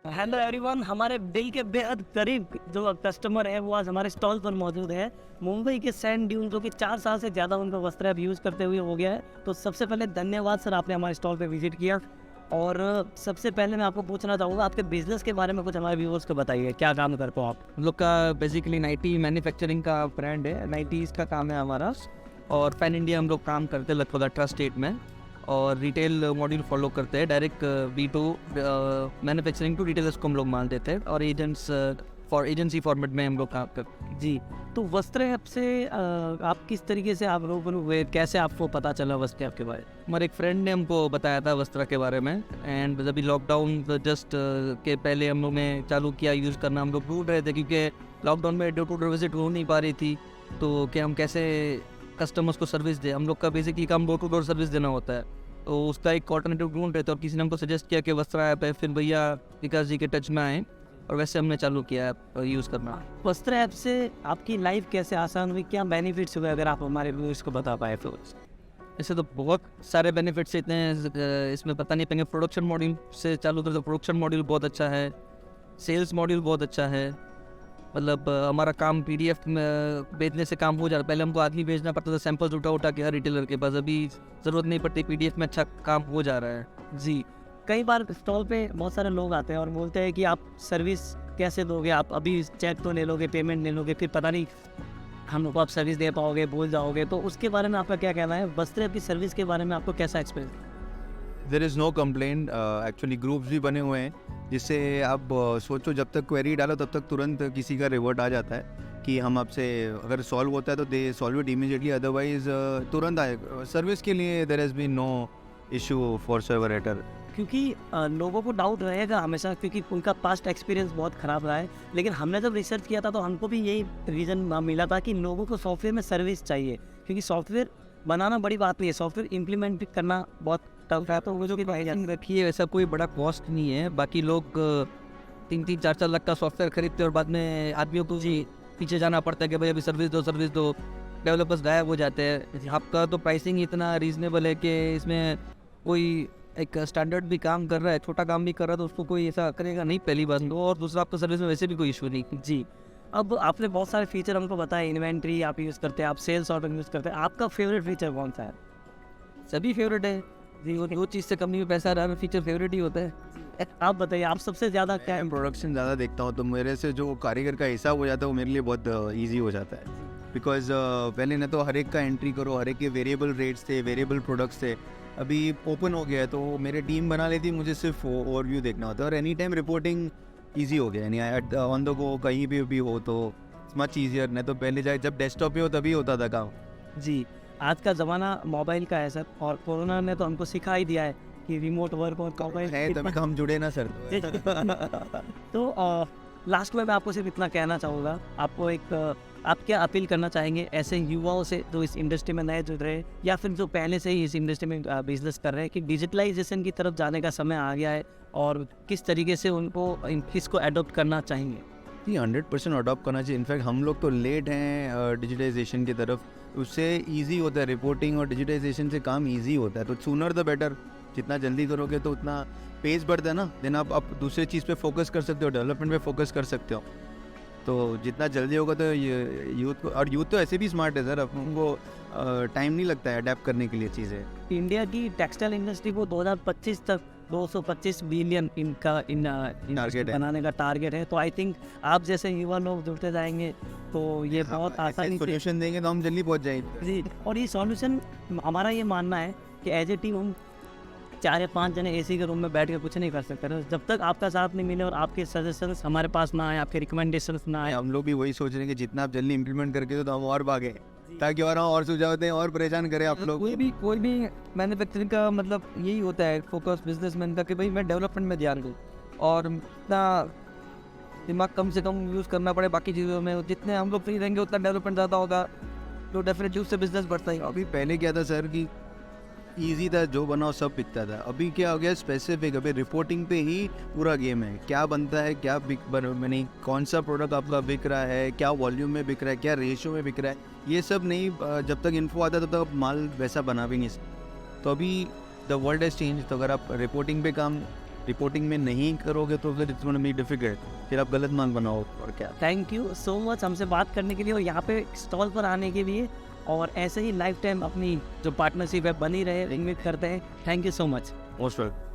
Hello everyone, हमारे दिल के बेहद करीब जो कस्टमर है वो आज हमारे स्टॉल पर मौजूद है। मुंबई के सैंड ड्यून जो कि 4 साल से ज़्यादा उनका वस्त्र अब यूज़ करते हुए हो गया है। तो सबसे पहले धन्यवाद सर, आपने हमारे स्टॉल पे विजिट किया। और सबसे पहले मैं आपको पूछना चाहूँगा, आपके बिजनेस के बारे में कुछ हमारे व्यूअर्स को बताइए, क्या काम करते हो आप? हम लोग का बेसिकली नाइटी मैन्युफैक्चरिंग का ब्रांड है, नाइटीज़ का काम है हमारा। और पैन इंडिया हम लोग काम करते हैं लगभग 18 स्टेट में, और रिटेल मॉड्यूल फॉलो करते हैं। Direct B2 manufacturing to retailers को हम लोग मान देते हैं, और एजेंट्स फॉर एजेंसी फॉर्मेट में हम लोग काम करते हैं। जी, तो वस्त्र ऐप से आप किस तरीके से आप लोगों हुए, कैसे आपको पता चला वस्त्र ऐप के बारे में? हमारे एक फ्रेंड ने हमको बताया था वस्त्रा के बारे में, एंड अभी लॉकडाउन जस्ट के पहले हम लोग ने चालू किया यूज़ करना। हम लोग ढूंढ रहे थे क्योंकि लॉकडाउन में डोर टू डोर विजिट हो नहीं पा रही थी, तो कि हम कैसे कस्टमर्स को सर्विस दें। हम लोग का बेसिकली काम डोर टू डोर सर्विस देना होता है, तो उसका एक ऑल्टरनेटिव ढूंढ रहे थे, और किसी ने हमको सजेस्ट किया कि वस्त्रा ऐप है। फिर भैया विकास जी के टच में आए, और वैसे हमने चालू किया ऐप यूज़ करना। वस्त्र ऐप से आपकी लाइफ कैसे आसान हुई, क्या बेनिफिट्स हुए, अगर आप हमारे व्यूअर्स को बता पाए तो? ऐसे तो बहुत सारे बेनिफिट्स इतने हैं, इसमें पता नहीं पाएंगे। प्रोडक्शन मॉड्यूल से चालू करें तो प्रोडक्शन मॉड्यूल बहुत अच्छा है, सेल्स मॉड्यूल बहुत अच्छा है। मतलब हमारा काम PDF में भेजने से काम हो जा रहा है। पहले हमको आदमी भेजना पड़ता था सैंपल्स उठा के हर रिटेलर के पास, अभी ज़रूरत नहीं पड़ती, PDF में अच्छा काम हो जा रहा है। जी, कई बार स्टॉल पे बहुत सारे लोग आते हैं और बोलते हैं कि आप सर्विस कैसे दोगे, आप अभी चेक तो ले लोगे, पेमेंट ले लोगे, फिर पता नहीं हम लोग को आप सर्विस दे पाओगे, भूल जाओगे। तो उसके बारे में आपका क्या कहना है? वस्त्र ऐप की सर्विस के बारे में आपको कैसा experience? There is no complaint. Actually groups भी बने हुए हैं, जिससे आप सोचो जब तक क्वेरी डालो तब तक तुरंत किसी का रिवर्ट आ जाता है कि हम आपसे, अगर सॉल्व होता है तो they solve it immediately, otherwise तुरंत आए। सर्विस के लिए there has been no issue for server error. क्योंकि लोगों को डाउट रहेगा हमेशा, क्योंकि उनका पास्ट एक्सपीरियंस बहुत ख़राब रहा है। लेकिन हमने जब रिसर्च किया था तो हमको भी यही रीज़न मिला था कि लोगों को सॉफ्टवेयर में सर्विस चाहिए, क्योंकि सॉफ्टवेयर बनाना बड़ी बात नहीं है, सॉफ्टवेयर इम्प्लीमेंट करना बहुत टफ है। तो वो जो कि रखिए, वैसा कोई बड़ा कॉस्ट नहीं है। बाकी लोग 3-3, 4-4 लाख का सॉफ्टवेयर खरीदते हैं, और बाद में आदमियों को जी पीछे जाना पड़ता है कि भाई अभी सर्विस दो। डेवलपर्स गायब हो जाते हैं। आपका तो प्राइसिंग इतना रीजनेबल है कि इसमें कोई एक स्टैंडर्ड भी काम कर रहा है, छोटा काम भी कर रहा है, तो उसको कोई ऐसा करेगा नहीं, पहली बात तो। और दूसरा, आपका सर्विस में वैसे भी कोई इशू नहीं। जी, अब आपने बहुत सारे फीचर हमको बताए। इन्वेंट्री आप यूज़ करते हैं, आप सेल्स ऑर्डर यूज़ करते हैं, आपका फेवरेट फीचर कौन सा है? सभी फेवरेट है जी, वो चीज़ से कम नहीं में पैसा रहा फीचर फेवरेट ही होता है। आप बताइए, आप सबसे ज़्यादा क्या प्रोडक्शन ज़्यादा देखता हूँ, तो मेरे से जो कारीगर का हिसाब हो जाता है वो मेरे लिए बहुत ईजी हो जाता है। बिकॉज पहले ना तो हर एक का एंट्री करो, हर एक के वेरिएबल रेट्स थे, वेरिएबल प्रोडक्ट्स थे। अभी ओपन हो गया है तो मेरे टीम बना लेती, मुझे सिर्फ ओवरव्यू देखना होता है, और एनी टाइम रिपोर्टिंग ईजी हो गया। यानी ऑन द गो कहीं भी हो तो मच ईजियर। नहीं तो पहले जाए जब डेस्कटॉप पे हो तभी होता था काम। जी, आज का ज़माना मोबाइल का है सर, और कोरोना ने तो हमको सिखा ही दिया है कि रिमोट वर्क और मोबाइल है, तभी तो हम जुड़े ना सर। तो लास्ट में मैं आपको सिर्फ इतना कहना चाहूँगा, आपको आप क्या अपील करना चाहेंगे ऐसे युवाओं से जो इस इंडस्ट्री में नए जुड़ रहे हैं, या फिर जो पहले से ही इस इंडस्ट्री में बिजनेस कर रहे हैं, कि डिजिटलाइजेशन की तरफ जाने का समय आ गया है, और किस तरीके से उनको इसको अडोप्ट करना चाहेंगे? जी, 100% अडॉप्ट करना चाहिए। इनफैक्ट हम लोग तो लेट हैं डिजिटाइजेशन की तरफ। उससे इजी होता है, रिपोर्टिंग और डिजिटाइजेशन से काम इजी होता है, तो सूनर द बेटर। जितना जल्दी करोगे तो उतना पेस बढ़ता है ना, देन आप दूसरे चीज़ पे फोकस कर सकते हो, डेवलपमेंट पे फोकस कर सकते हो। तो जितना जल्दी होगा तो यूथ को, और यूथ तो ऐसे भी स्मार्ट है सर, अब उनको टाइम नहीं लगता है अडेप्ट करने के लिए चीज़ें। इंडिया की टेक्सटाइल इंडस्ट्री को 2025 तक 225 बिलियन इनका टारगेट बनाने का टारगेट है। तो आई थिंक आप जैसे युवा लोग जुड़ते जाएंगे तो ये बहुत आसानी से सोल्यूशन देंगे तो हम जल्दी पहुंच जाएंगे। जी, और ये सॉल्यूशन हमारा ये मानना है कि एज ए टीम हम 4 या 5 जने AC के रूम में बैठ के कुछ नहीं कर सकते ना, जब तक आपका साथ नहीं मिले और आपके सजेशंस हमारे पास ना आए, आपके रिकमेंडेशंस ना आए। हम लोग भी वही सोच रहे हैं कि जितना आप जल्दी इम्प्लीमेंट करके तो हम और भागे, ताकि और सुझाव दें और परेशान करें आप लोग। कोई भी मैन्युफैक्चरिंग का मतलब यही होता है फोकस बिजनेसमैन का, कि भाई मैं डेवलपमेंट में ध्यान दूँ, और इतना दिमाग कम से कम यूज़ करना पड़े बाकी चीज़ों में। जितने हम लोग फ्री रहेंगे उतना डेवलपमेंट ज़्यादा होगा, तो डेफिनेटली उससे बिजनेस बढ़ता ही। अभी पहले क्या था सर कि ईजी था, जो बनाओ सब बिकता था। अभी क्या हो गया, स्पेसिफिक। अभी रिपोर्टिंग पे ही पूरा गेम है, क्या बनता है, क्या नहीं, कौन सा प्रोडक्ट आपका बिक रहा है, क्या वॉल्यूम में बिक रहा है, क्या रेशियो में बिक रहा है, ये सब नहीं। जब तक इन्फो आता है तब तक माल वैसा बना भी नहीं। तो अभी द वर्ल्ड हैज़ चेंज। तो अगर आप रिपोर्टिंग पे काम रिपोर्टिंग में नहीं करोगे तो फिर इट्स गोना बी डिफिकल्ट, फिर आप गलत माल बनाओ और क्या। थैंक यू सो मच हमसे बात करने के लिए और यहाँ पे स्टॉल पर आने के लिए, और ऐसे ही लाइफ टाइम अपनी जो पार्टनरशिप है बनी रहे, उम्मीद करते हैं। Thank you so much. Most welcome.